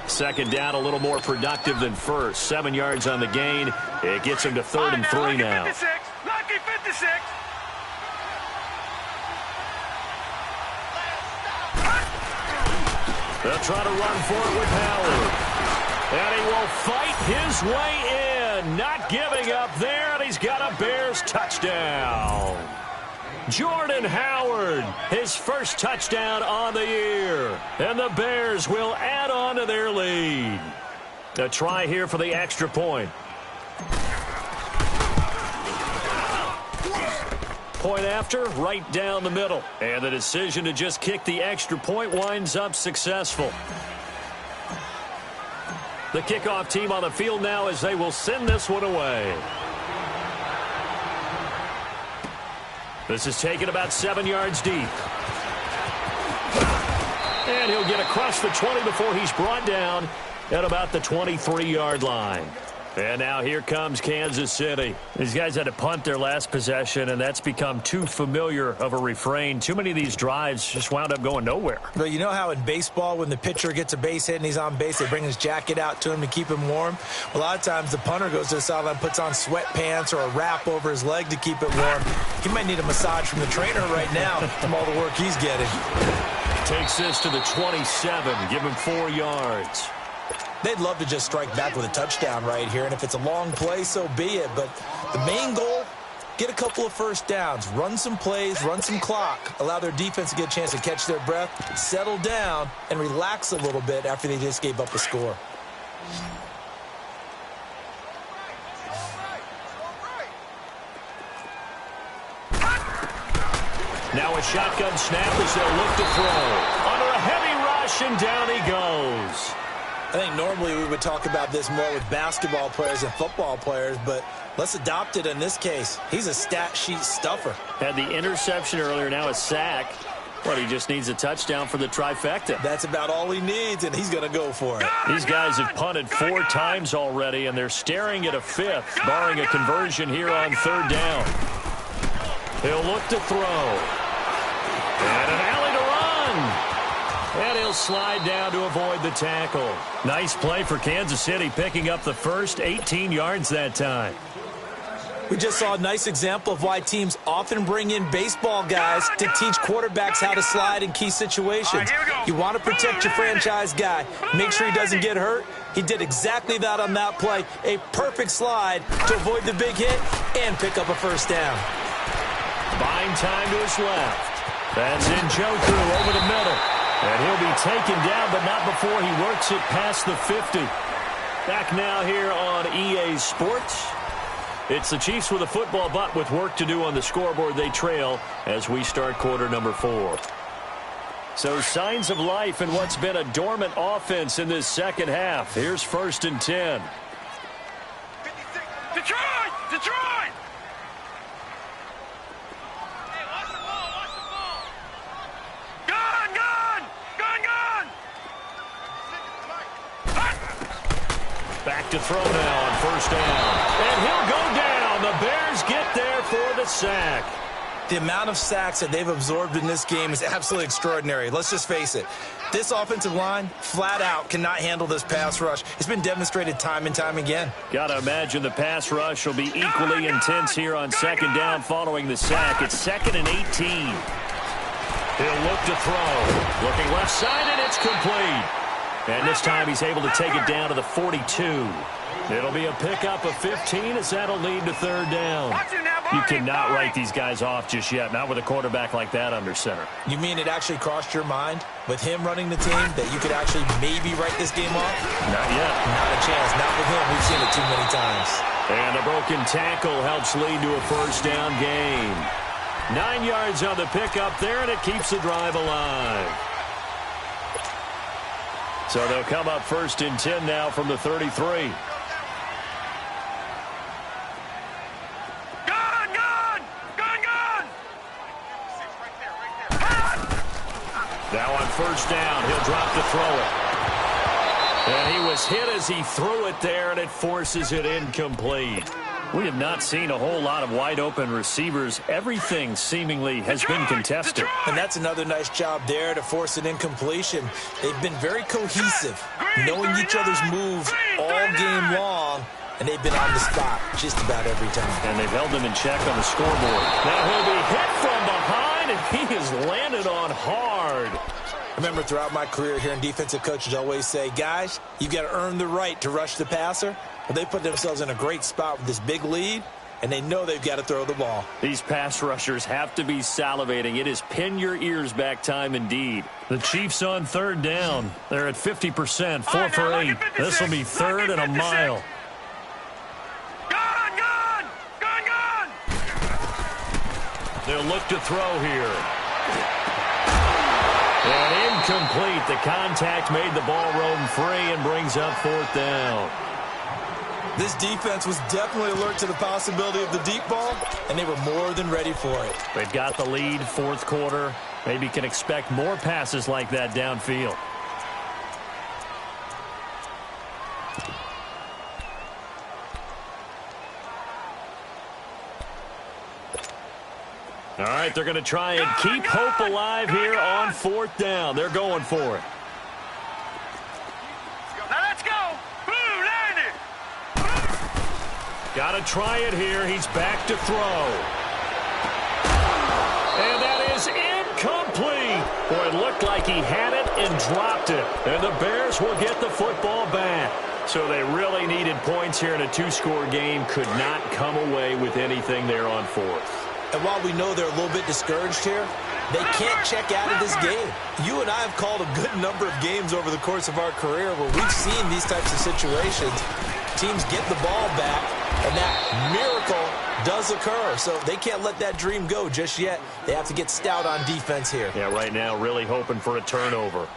2nd down, a little more productive than 1st. 7 yards on the gain. It gets him to 3rd and 3 now. Lucky 56. They'll try to run for it with Howard. And he will fight his way in. Not giving up there, and he's got a Bears touchdown. Jordan Howard, his 1st touchdown on the year. And the Bears will add on to their lead. A try here for the extra point. Point after, right down the middle. And the decision to just kick the extra point winds up successful. The kickoff team on the field now as they will send this one away. This is taken about 7 yards deep. And he'll get across the 20 before he's brought down at about the 23-yard line. And now here comes Kansas City. These guys had to punt their last possession, and that's become too familiar of a refrain. Too many of these drives just wound up going nowhere. But you know how in baseball, when the pitcher gets a base hit and he's on base, they bring his jacket out to him to keep him warm? A lot of times the punter goes to the sideline, puts on sweatpants or a wrap over his leg to keep it warm. He might need a massage from the trainer right now from all the work he's getting. Takes this to the 27, give him 4 yards. They'd love to just strike back with a touchdown right here, and if it's a long play, so be it. But the main goal, get a couple of 1st downs, run some plays, run some clock, allow their defense to get a chance to catch their breath, settle down, and relax a little bit after they just gave up a score. Now a shotgun snap as they'll look to throw. Under a heavy rush, and down he goes. I think normally we would talk about this more with basketball players and football players, but let's adopt it in this case. He's a stat sheet stuffer. Had the interception earlier, now a sack. But he just needs a touchdown for the trifecta. That's about all he needs, and he's going to go for it. These guys have punted 4 times already, and they're staring at a 5th, barring a conversion here on 3rd down. He'll look to throw. And an alley to run. And he'll slide down to avoid the tackle. Nice play for Kansas City, picking up the first 18 yards that time. We just saw a nice example of why teams often bring in baseball guys to teach quarterbacks how to slide in key situations. You want to protect your franchise guy. Make sure he doesn't get hurt. He did exactly that on that play. A perfect slide to avoid the big hit and pick up a first down. Buying time to his left. That's Njoku over the middle. And he'll be taken down, but not before he works it past the 50. Back now here on EA Sports. It's the Chiefs with a football, but with work to do on the scoreboard. They trail as we start quarter number 4. So signs of life in what's been a dormant offense in this second half. Here's 1st and 10. Detroit! Detroit! Back to throw now on 1st down. And he'll go down. The Bears get there for the sack. The amount of sacks that they've absorbed in this game is absolutely extraordinary. Let's just face it. This offensive line, flat out, cannot handle this pass rush. It's been demonstrated time and time again. Got to imagine the pass rush will be equally intense here on 2nd down following the sack. It's 2nd and 18. He'll look to throw. Looking left side, and it's complete. And this time he's able to take it down to the 42. It'll be a pickup of 15 as that'll lead to 3rd down. You cannot write these guys off just yet, not with a quarterback like that under center. You mean it actually crossed your mind with him running the team that you could actually maybe write this game off? Not yet. Not a chance. Not with him. We've seen it too many times. And a broken tackle helps lead to a 1st down gain. 9 yards on the pickup there, and it keeps the drive alive. So they'll come up 1st and 10 now from the 33. Now on 1st down, he'll drop to throw it. And he was hit as he threw it there, and it forces it incomplete. We have not seen a whole lot of wide-open receivers. Everything seemingly has been contested. And that's another nice job there to force an incompletion. They've been very cohesive, knowing each other's moves all game long, and they've been on the spot just about every time. And they've held them in check on the scoreboard. Now he'll be hit from behind, and he has landed on hard. Remember, throughout my career here in defensive coaches always say, guys, you've got to earn the right to rush the passer. Well, they put themselves in a great spot with this big lead, and they know they've got to throw the ball. These pass rushers have to be salivating. It is pin your ears back time indeed. The Chiefs on 3rd down. They're at 50%, 4 for 8. This will be 3rd and a mile. Gun! They'll look to throw here. And incomplete. The contact made the ball roam free and brings up 4th down. This defense was definitely alert to the possibility of the deep ball, and they were more than ready for it. They've got the lead, 4th quarter. Maybe can expect more passes like that downfield. All right, they're going to try and keep hope alive here on 4th down. They're going for it. Now let's go. Got to try it here. He's back to throw. And that is incomplete. Boy, it looked like he had it and dropped it. And the Bears will get the football back. So they really needed points here in a 2-score game. Could not come away with anything there on 4th. And while we know they're a little bit discouraged here, they can't check out of this game. You and I have called a good number of games over the course of our career where we've seen these types of situations. Teams get the ball back, and that miracle does occur. So they can't let that dream go just yet. They have to get stout on defense here. Yeah, right now really hoping for a turnover.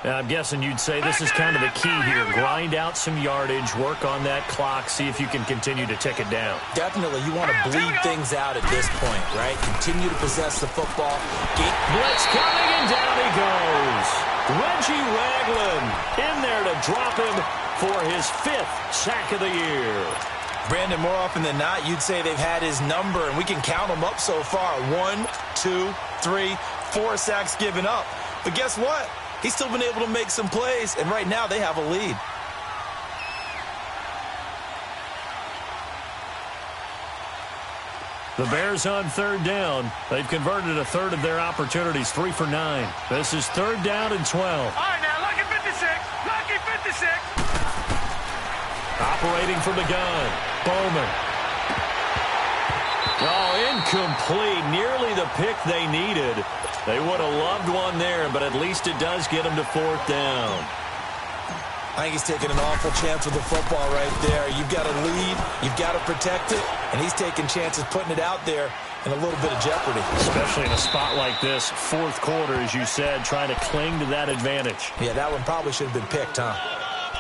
Now, I'm guessing you'd say this is kind of the key here. Grind out some yardage, work on that clock, see if you can continue to tick it down. Definitely. You want to bleed things out at this point, right? Continue to possess the football. Blitz coming, and down he goes. Reggie Ragland in there to drop him for his 5th sack of the year. Brandon, more often than not, you'd say they've had his number, and we can count them up so far. 1, 2, 3, 4 sacks given up. But guess what? He's still been able to make some plays, and right now they have a lead. The Bears on third down. They've converted a third of their opportunities, 3 for 9. This is third down and 12. All right, now, lucky 56. Lucky 56. Operating from the gun. Bowman. Oh, incomplete. Nearly the pick they needed. They would have loved one there, but at least it does get them to fourth down. I think he's taking an awful chance with the football right there. You've got to lead, you've got to protect it, and he's taking chances putting it out there in a little bit of jeopardy. Especially in a spot like this, fourth quarter, as you said, trying to cling to that advantage. Yeah, that one probably should have been picked, huh?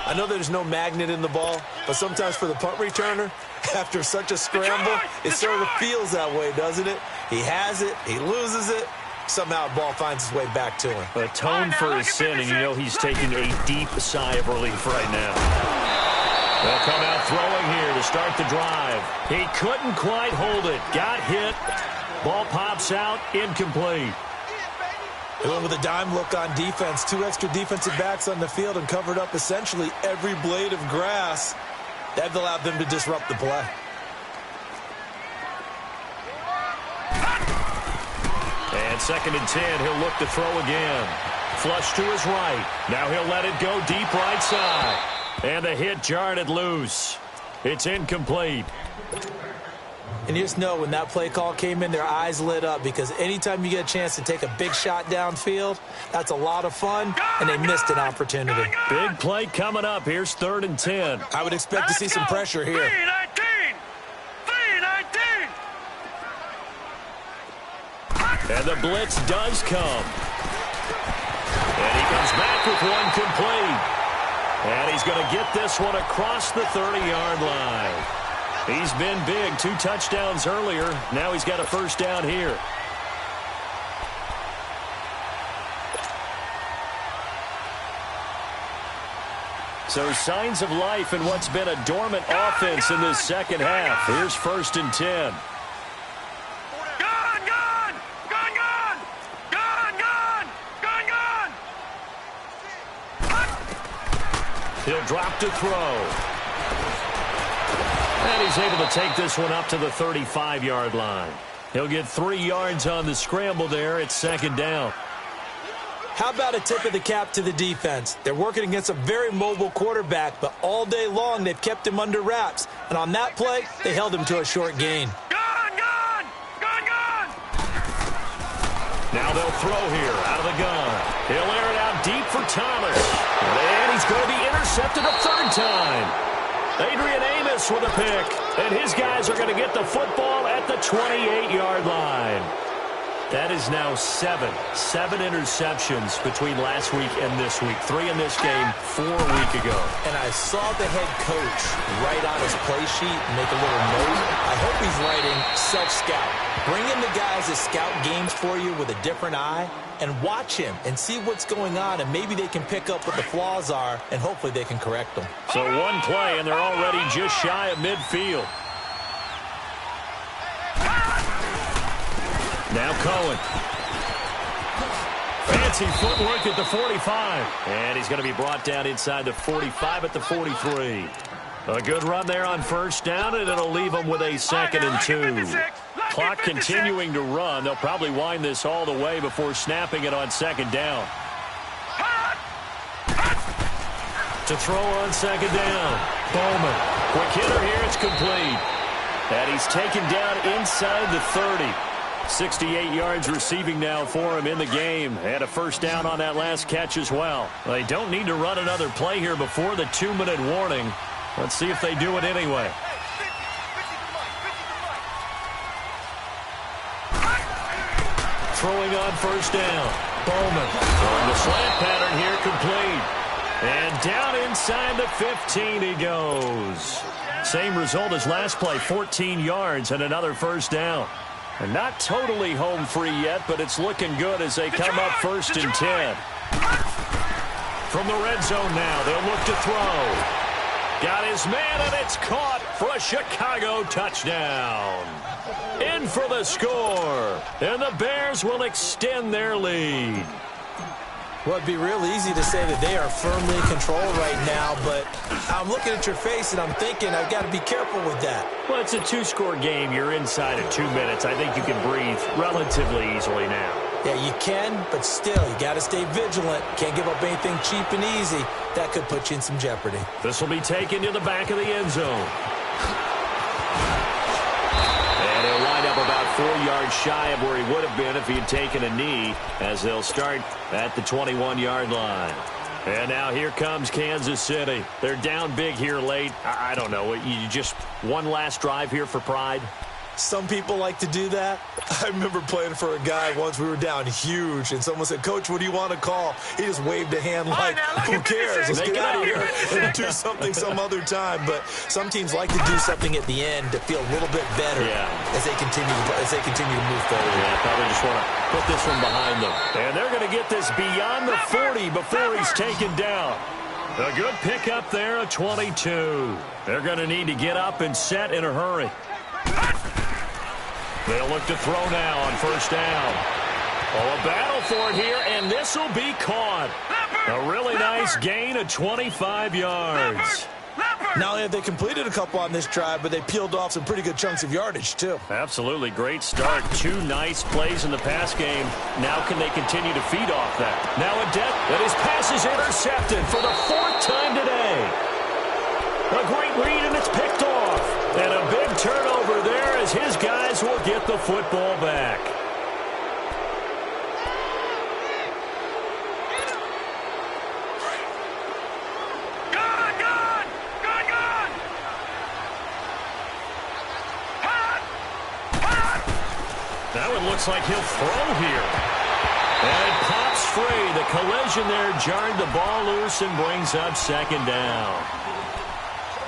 I know there's no magnet in the ball, but sometimes for the punt returner, after such a scramble, it sort of feels that way, doesn't it? He has it, he loses it. Somehow the ball finds its way back to him. Atone for his sin, and you know he's taking a deep sigh of relief right now. They'll come out throwing here to start the drive. He couldn't quite hold it. Got hit. Ball pops out. Incomplete. They went with a dime look on defense. 2 extra defensive backs on the field and covered up essentially every blade of grass. That allowed them to disrupt the play. And 2nd and 10, he'll look to throw again. Flush to his right. Now he'll let it go deep right side. And the hit jarred it loose. It's incomplete. And you just know when that play call came in, their eyes lit up, because anytime you get a chance to take a big shot downfield, that's a lot of fun, and they missed an opportunity. Big play coming up. Here's 3rd and 10. I would expect to see some pressure here. 3-19. And the blitz does come. And he comes back with one complete. And he's going to get this one across the 30-yard line. He's been big. 2 touchdowns earlier. Now he's got a first down here. So signs of life in what's been a dormant offense in this second half. Here's 1st and 10. He'll drop to throw. And he's able to take this one up to the 35-yard line. He'll get 3 yards on the scramble there. It's 2nd down. How about a tip of the cap to the defense? They're working against a very mobile quarterback, but all day long they've kept him under wraps. And on that play, they held him to a short gain. Now they'll throw here out of the gun. He'll air it out deep for Thomas. And he's going to be intercepted a 3rd time. Adrian Amos with a pick. And his guys are going to get the football at the 28-yard line. That is now 7 interceptions between last week and this week. 3 in this game, 4 a week ago. And I saw the head coach write on his play sheet and make a little note. I hope he's writing self-scout. Bring in the guys that scout games for you with a different eye and watch him and see what's going on, and maybe they can pick up what the flaws are, and hopefully they can correct them. So 1 play, and they're already just shy of midfield. Now Cohen. Fancy footwork at the 45. And he's going to be brought down inside the 45 at the 43. A good run there on 1st down, and it'll leave them with a 2nd and 2. Clock continuing to run. They'll probably wind this all the way before snapping it on 2nd down. To throw on 2nd down. Bowman. Quick hitter here. It's complete. And he's taken down inside the 30. 68 yards receiving now for him in the game. And a 1st down on that last catch as well. They don't need to run another play here before the 2-minute warning. Let's see if they do it anyway. Throwing on 1st down. Bowman on the slant pattern here, complete. And down inside the 15 he goes. Same result as last play, 14 yards and another 1st down. And not totally home free yet, but it's looking good as they come up 1st and 10. From the red zone now, they'll look to throw. Got his man, and it's caught for a Chicago touchdown. In for the score, and the Bears will extend their lead. Well, it'd be real easy to say that they are firmly in control right now, but I'm looking at your face and I'm thinking I've got to be careful with that. Well, it's a two-score game. You're inside of 2 minutes. I think you can breathe relatively easily now. Yeah, you can, but still, you got to stay vigilant. Can't give up anything cheap and easy. That could put you in some jeopardy. This will be taken to the back of the end zone. And he'll wind up about 4 yards shy of where he would have been if he had taken a knee, as they'll start at the 21-yard line. And now here comes Kansas City. They're down big here late. I don't know. You just one last drive here for pride? Some people like to do that. I remember playing for a guy once. We were down huge, and someone said, "Coach, what do you want to call?" He just waved a hand like, who cares? Let's get out of here and do something some other time. But some teams like to do something at the end to feel a little bit better as they continue to move forward. Yeah, probably just want to put this one behind them. And they're going to get this beyond the 40 before he's taken down. A good pickup there, a 22. They're going to need to get up and set in a hurry. They'll look to throw now on first down. Oh, a battle for it here, and this will be caught. A really nice gain of 25 yards. Not only have they completed a couple on this drive, but they peeled off some pretty good chunks of yardage, too. Absolutely. Great start. 2 nice plays in the pass game. Now can they continue to feed off that? Now a death, and his pass is intercepted for the 4th time today. A great read, and it's picked off. And a big turnover there as his guys will get the football back. That one looks like he'll throw here. And it pops free. The collision there jarred the ball loose and brings up 2nd down.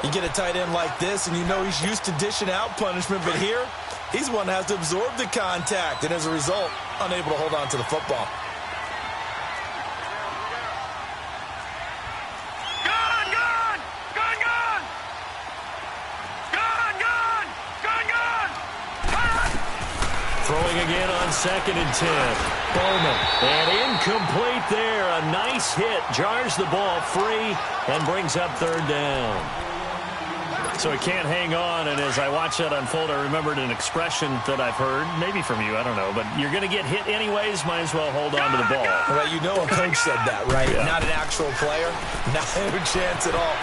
You get a tight end like this, and you know he's used to dishing out punishment, but here, he's one that has to absorb the contact, and as a result, unable to hold on to the football. Throwing again on 2nd and 10. Bowman. And incomplete there. A nice hit. Jars the ball free and brings up 3rd down. So he can't hang on, and as I watch that unfold, I remembered an expression that I've heard, maybe from you, I don't know, but you're going to get hit anyways, might as well hold on to the ball. Well, you know a coach said that, right? Yeah. Not an actual player. Not a chance at all.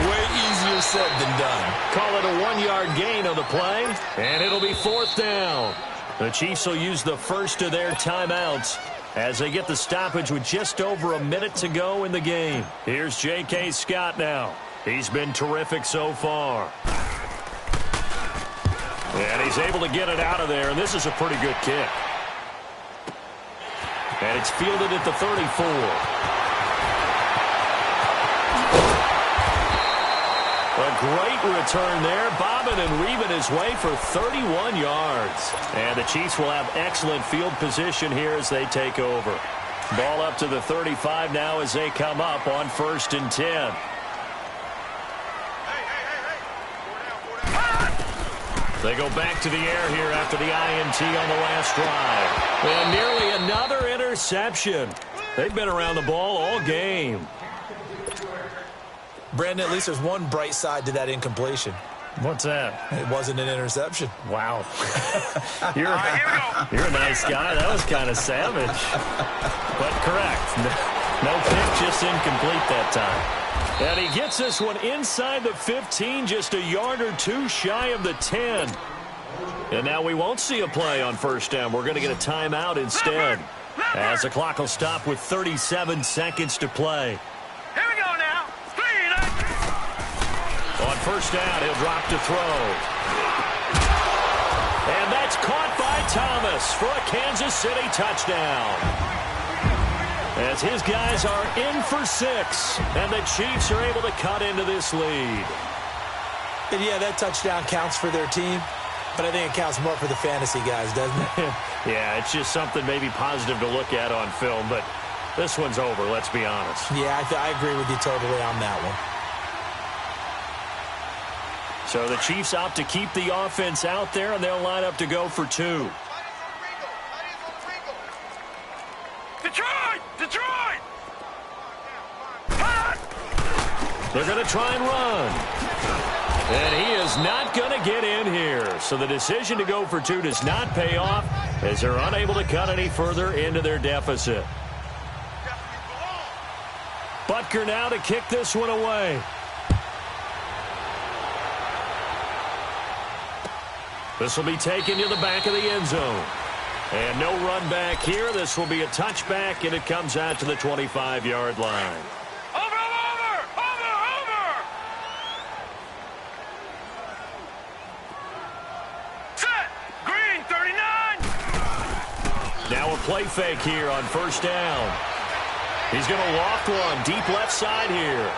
Way easier said than done. Call it a 1-yard gain on the play, and it'll be 4th down. The Chiefs will use the first of their timeouts as they get the stoppage with just over a minute to go in the game. Here's J.K. Scott now. He's been terrific so far. And he's able to get it out of there, and this is a pretty good kick. And it's fielded at the 34. A great return there, bobbing and weaving his way for 31 yards. And the Chiefs will have excellent field position here as they take over. Ball up to the 35 now as they come up on 1st and 10. They go back to the air here after the INT on the last drive. And nearly another interception. They've been around the ball all game. Brandon, at least there's one bright side to that incompletion. What's that? It wasn't an interception. Wow. You're a nice guy. That was kind of savage. But correct. No pick, just incomplete that time. And he gets this one inside the 15, just a yard or 2 shy of the 10. And now we won't see a play on 1st down. We're going to get a timeout instead, as the clock will stop with 37 seconds to play. Here we go now. On 1st down, he'll drop to throw. And that's caught by Thomas for a Kansas City touchdown. As his guys are in for 6, and the Chiefs are able to cut into this lead. And yeah, that touchdown counts for their team, but I think it counts more for the fantasy guys, doesn't it? Yeah, it's just something maybe positive to look at on film, but this one's over, let's be honest. Yeah, I agree with you totally on that one. So the Chiefs opt to keep the offense out there, and they'll line up to go for 2. Detroit! Detroit! They're going to try and run. And he is not going to get in here. So the decision to go for 2 does not pay off as they're unable to cut any further into their deficit. Butker now to kick this one away. This will be taken to the back of the end zone. And no run back here. This will be a touchback, and it comes out to the 25-yard line. Now a play fake here on first down. He's going to loft one deep left side here.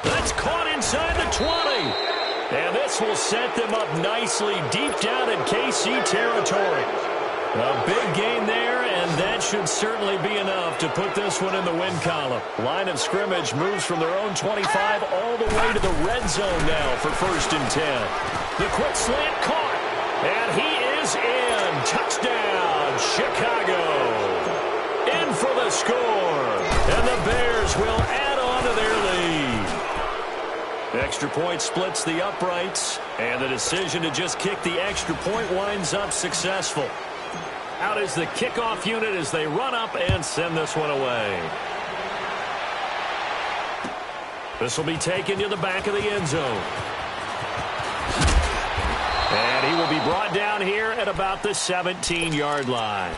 That's caught inside the 20. And this will set them up nicely deep down in KC territory. A big gain there, and that should certainly be enough to put this one in the win column. Line of scrimmage moves from their own 25 all the way to the red zone now for 1st and 10. The quick slant caught, and he is in. Touchdown, Chicago. In for the score, and the Bears will add on to their lead. Extra point splits the uprights, and the decision to just kick the extra point winds up successful. Out is the kickoff unit as they run up and send this one away. This will be taken to the back of the end zone. And he will be brought down here at about the 17-yard line.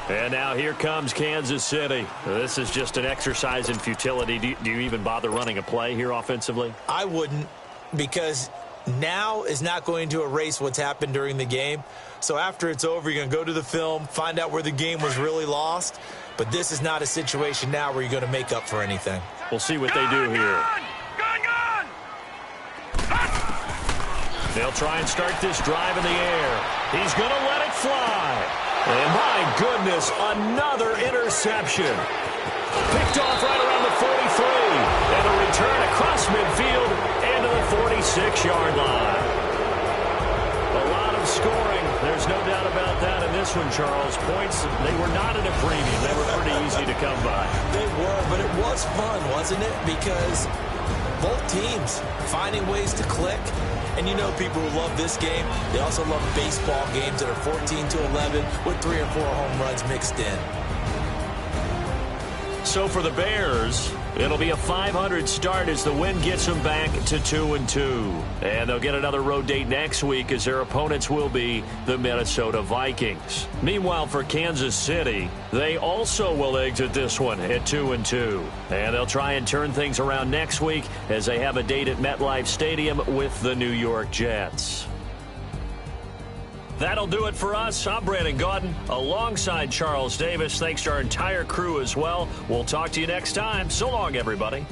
And now here comes Kansas City. This is just an exercise in futility. Do you even bother running a play here offensively? I wouldn't, because now is not going to erase what's happened during the game. So after it's over, you're going to go to the film, find out where the game was really lost. But this is not a situation now where you're going to make up for anything. We'll see what they do here. They'll try and start this drive in the air. He's going to let it fly. And my goodness, another interception. Picked off right around the 43. And a return across midfield and to the 46-yard line. A lot of scoring. There's no doubt about that in this one, Charles. Points, they were not at a premium. They were pretty easy to come by. They were, but it was fun, wasn't it? Because both teams finding ways to click. And you know people who love this game, they also love baseball games that are 14-11 with 3 or 4 home runs mixed in. So for the Bears, it'll be a .500 start as the win gets them back to 2-2. And they'll get another road date next week as their opponents will be the Minnesota Vikings. Meanwhile, for Kansas City, they also will exit this one at 2-2. And they'll try and turn things around next week as they have a date at MetLife Stadium with the New York Jets. That'll do it for us. I'm Brandon Gaudin alongside Charles Davis. Thanks to our entire crew as well. We'll talk to you next time. So long, everybody.